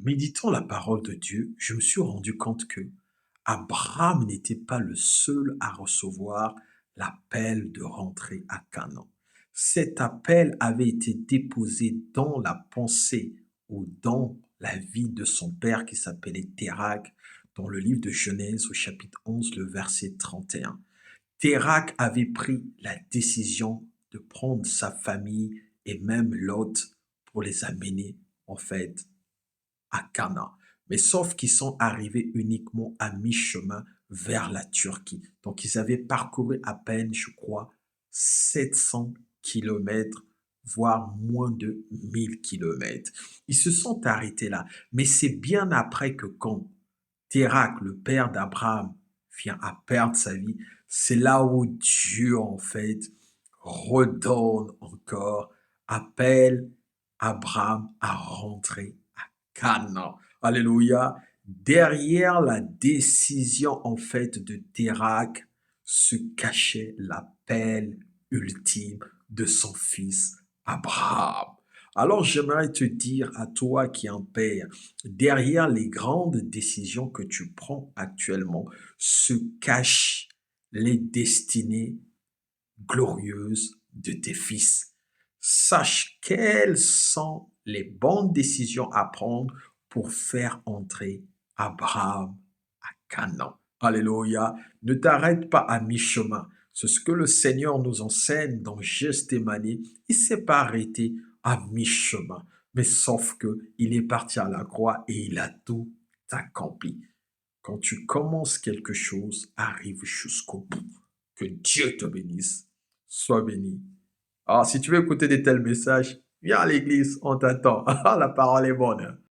méditant la parole de Dieu, je me suis rendu compte que Abraham n'était pas le seul à recevoir l'appel de rentrer à Canaan. Cet appel avait été déposé dans la pensée ou dans la vie de son père qui s'appelait Térak, dans le livre de Genèse au chapitre 11, le verset 31. Térak avait pris la décision de prendre sa famille et même Lot pour les amener en fait à Canaan. Mais sauf qu'ils sont arrivés uniquement à mi-chemin vers la Turquie. Donc ils avaient parcouru à peine, je crois, 700 kilomètres, voire moins de 1000 kilomètres. Ils se sont arrêtés là. Mais c'est bien après que quand Térak, le père d'Abraham, vient à perdre sa vie, c'est là où Dieu, en fait, redonne encore, appelle Abraham à rentrer à Canaan. Alléluia. Derrière la décision, en fait, de Térak se cachait l'appel ultime de son fils Abraham. Alors j'aimerais te dire à toi qui es un père, derrière les grandes décisions que tu prends actuellement se cachent les destinées glorieuses de tes fils. Sache quelles sont les bonnes décisions à prendre pour faire entrer Abraham à Canaan. Alléluia. Ne t'arrête pas à mi-chemin. C'est ce que le Seigneur nous enseigne dans Gethsémani. Il ne s'est pas arrêté à mi-chemin. Mais sauf que il est parti à la croix et il a tout accompli. Quand tu commences quelque chose, arrive jusqu'au bout. Que Dieu te bénisse. Sois béni. Alors, si tu veux écouter de tels messages, viens à l'église, on t'attend. La parole est bonne.